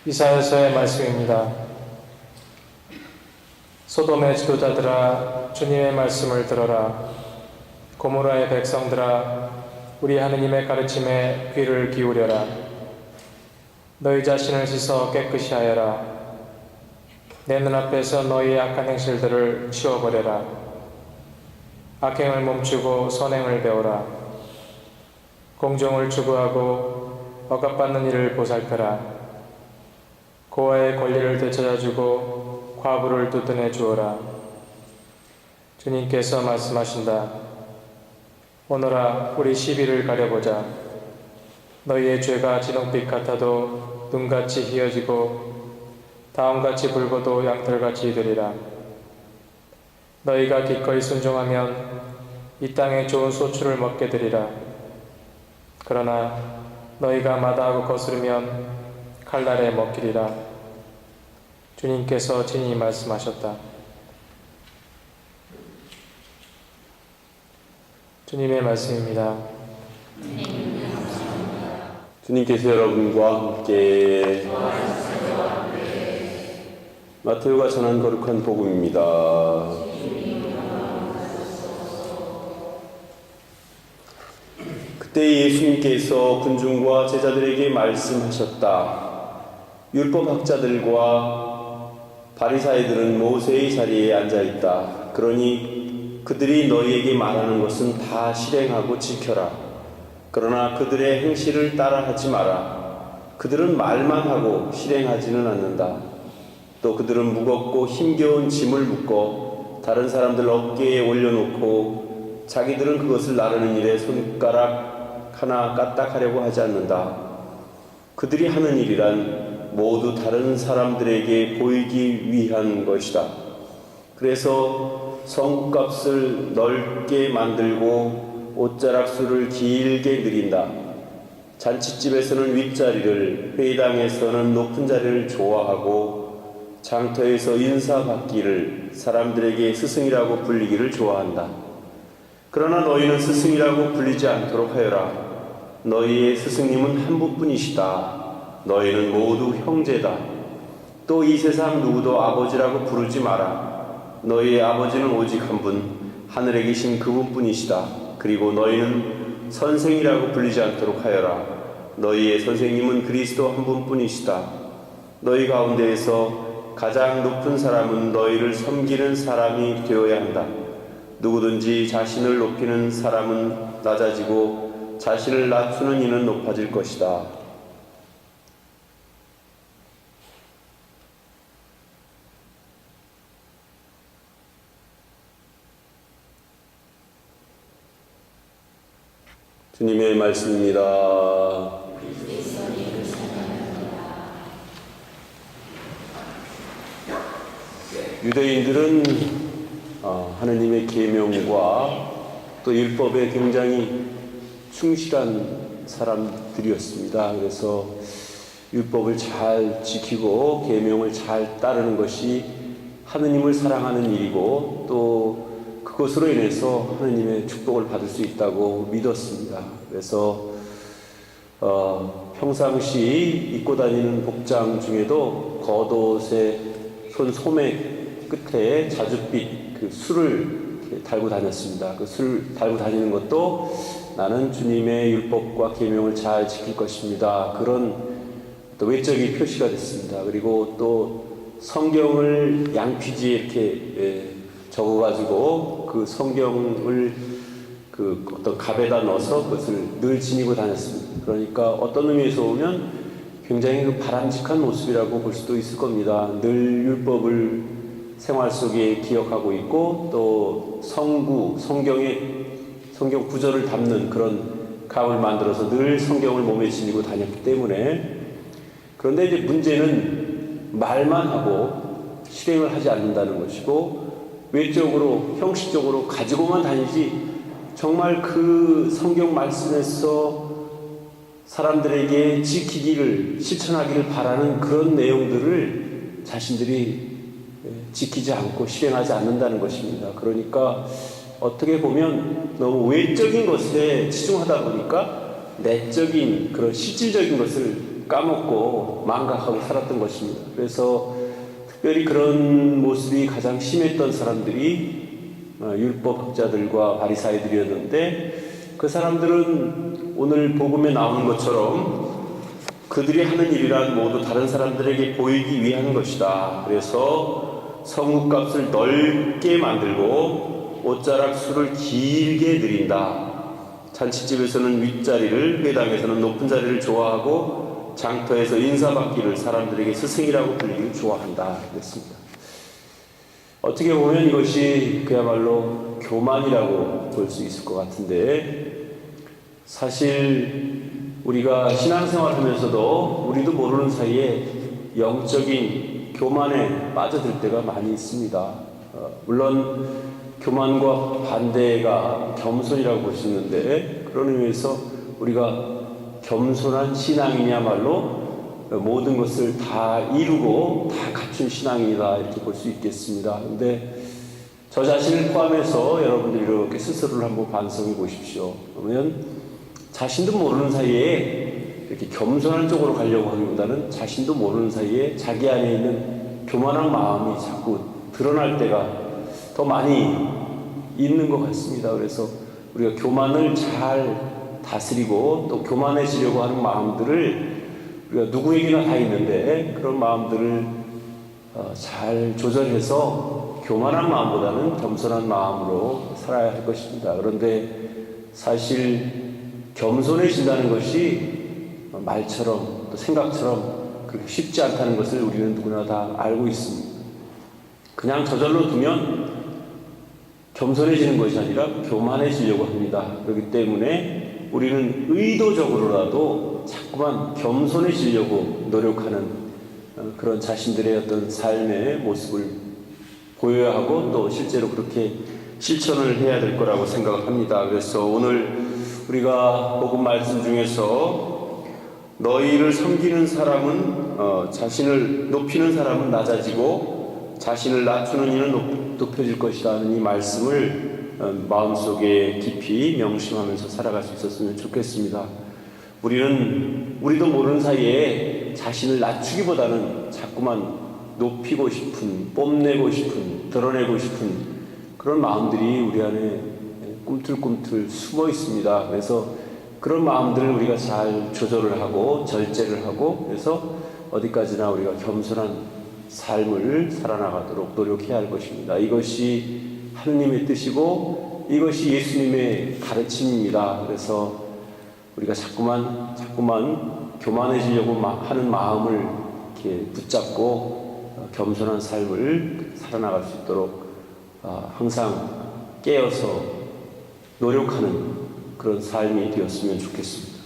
이사야서의 말씀입니다. 소돔의 지도자들아, 주님의 말씀을 들어라. 고모라의 백성들아, 우리 하느님의 가르침에 귀를 기울여라. 너희 자신을 씻어 깨끗이 하여라. 내 눈앞에서 너희의 악한 행실들을 치워버려라. 악행을 멈추고 선행을 배우라. 공정을 추구하고 억압받는 이를 보살펴라. 고아의 권리를 되찾아주고 과부를 두둔해 주어라. 주님께서 말씀하신다. 오너라, 우리 시비를 가려보자. 너희의 죄가 진홍빛 같아도 눈같이 희어지고 다음같이 붉어도 양털같이 되리라. 너희가 기꺼이 순종하면 이 땅에 좋은 소출을 먹게 되리라. 그러나 너희가 마다하고 거스르면 칼날에 먹히리라. 주님께서 친히 말씀하셨다. 주님의 말씀입니다. 주님께서 여러분과 함께 마태오가 전한 거룩한 복음입니다. 그때 예수님께서 군중과 제자들에게 말씀하셨다. 율법학자들과 바리사이들은 모세의 자리에 앉아있다. 그러니 그들이 너희에게 말하는 것은 다 실행하고 지켜라. 그러나 그들의 행실을 따라하지 마라. 그들은 말만 하고 실행하지는 않는다. 또 그들은 무겁고 힘겨운 짐을 묶어 다른 사람들 어깨에 올려놓고 자기들은 그것을 나르는 일에 손가락 하나 까딱하려고 하지 않는다. 그들이 하는 일이란 모두 다른 사람들에게 보이기 위한 것이다. 그래서 성값을 넓게 만들고 옷자락수를 길게 늘인다. 잔치집에서는 윗자리를, 회의당에서는 높은 자리를 좋아하고 장터에서 인사받기를, 사람들에게 스승이라고 불리기를 좋아한다. 그러나 너희는 스승이라고 불리지 않도록 하여라. 너희의 스승님은 한 분뿐이시다. 너희는 모두 형제다. 또 이 세상 누구도 아버지라고 부르지 마라. 너희의 아버지는 오직 한 분, 하늘에 계신 그분뿐이시다. 그리고 너희는 선생이라고 불리지 않도록 하여라. 너희의 선생님은 그리스도 한 분뿐이시다. 너희 가운데에서 가장 높은 사람은 너희를 섬기는 사람이 되어야 한다. 누구든지 자신을 높이는 사람은 낮아지고 자신을 낮추는 이는 높아질 것이다. 주님의 말씀입니다. 유대인들은 하느님의 계명과 또 율법에 굉장히 충실한 사람들이었습니다. 그래서 율법을 잘 지키고 계명을 잘 따르는 것이 하느님을 사랑하는 일이고 또 그것으로 인해서 하느님의 축복을 받을 수 있다고 믿었습니다. 그래서 평상시 입고 다니는 복장 중에도 겉옷에 손 소매 끝에 자줏빛 그 술을 달고 다녔습니다. 그 술을 달고 다니는 것도 나는 주님의 율법과 계명을 잘 지킬 것입니다. 그런 또 외적인 표시가 됐습니다. 그리고 또 성경을 양피지에 이렇게 적어가지고 그 성경을 그 어떤 갑에다 넣어서 그것을 늘 지니고 다녔습니다. 그러니까 어떤 의미에서 보면 굉장히 그 바람직한 모습이라고 볼 수도 있을 겁니다. 늘 율법을 생활 속에 기억하고 있고 또 성경 구절을 담는 그런 갑을 만들어서 늘 성경을 몸에 지니고 다녔기 때문에. 그런데 이제 문제는 말만 하고 실행을 하지 않는다는 것이고 외적으로 형식적으로 가지고만 다니지 정말 그 성경 말씀에서 사람들에게 지키기를 실천하기를 바라는 그런 내용들을 자신들이 지키지 않고 실행하지 않는다는 것입니다. 그러니까 어떻게 보면 너무 외적인 것에 치중하다 보니까 내적인 그런 실질적인 것을 까먹고 망각하고 살았던 것입니다. 그래서 특별히 그런 모습이 가장 심했던 사람들이 율법학자들과 바리사이들이었는데, 그 사람들은 오늘 복음에 나오는 것처럼 그들이 하는 일이란 모두 다른 사람들에게 보이기 위한 것이다. 그래서 성읍값을 넓게 만들고 옷자락 수를 길게 늘린다. 잔치집에서는 윗자리를, 회당에서는 높은 자리를 좋아하고 장터에서 인사받기를, 사람들에게 스승이라고 불리기를 좋아한다. 그랬습니다. 어떻게 보면 이것이 그야말로 교만이라고 볼 수 있을 것 같은데, 사실 우리가 신앙생활 하면서도 우리도 모르는 사이에 영적인 교만에 빠져들 때가 많이 있습니다. 물론 교만과 반대가 겸손이라고 볼 수 있는데, 그런 의미에서 우리가 겸손한 신앙이냐말로 모든 것을 다 이루고 다 갖춘 신앙이다, 이렇게 볼 수 있겠습니다. 그런데 저 자신을 포함해서 여러분들이 이렇게 스스로를 한번 반성해 보십시오. 그러면 자신도 모르는 사이에 이렇게 겸손한 쪽으로 가려고 하기보다는 자신도 모르는 사이에 자기 안에 있는 교만한 마음이 자꾸 드러날 때가 더 많이 있는 것 같습니다. 그래서 우리가 교만을 잘 다스리고 또 교만해지려고 하는 마음들을, 우리가 누구에게나 다 있는데 그런 마음들을 잘 조절해서 교만한 마음보다는 겸손한 마음으로 살아야 할 것입니다. 그런데 사실 겸손해진다는 것이 말처럼 또 생각처럼 그렇게 쉽지 않다는 것을 우리는 누구나 다 알고 있습니다. 그냥 저절로 두면 겸손해지는 것이 아니라 교만해지려고 합니다. 그렇기 때문에 우리는 의도적으로라도 자꾸만 겸손해지려고 노력하는 그런 자신들의 어떤 삶의 모습을 보여야 하고, 또 실제로 그렇게 실천을 해야 될 거라고 생각을 합니다. 그래서 오늘 우리가 복음 말씀 중에서 너희를 섬기는 사람은 자신을 높이는 사람은 낮아지고 자신을 낮추는 이는 높여질 것이다 하는 이 말씀을 마음속에 깊이 명심하면서 살아갈 수 있었으면 좋겠습니다. 우리도 모르는 사이에 자신을 낮추기보다는 자꾸만 높이고 싶은, 뽐내고 싶은, 드러내고 싶은 그런 마음들이 우리 안에 꿈틀꿈틀 숨어 있습니다. 그래서 그런 마음들을 우리가 잘 조절을 하고 절제를 하고, 그래서 어디까지나 우리가 겸손한 삶을 살아나가도록 노력해야 할 것입니다. 이것이 하느님의 뜻이고 이것이 예수님의 가르침입니다. 그래서 우리가 자꾸만 교만해지려고 하는 마음을 이렇게 붙잡고 겸손한 삶을 살아나갈 수 있도록 항상 깨어서 노력하는 그런 삶이 되었으면 좋겠습니다.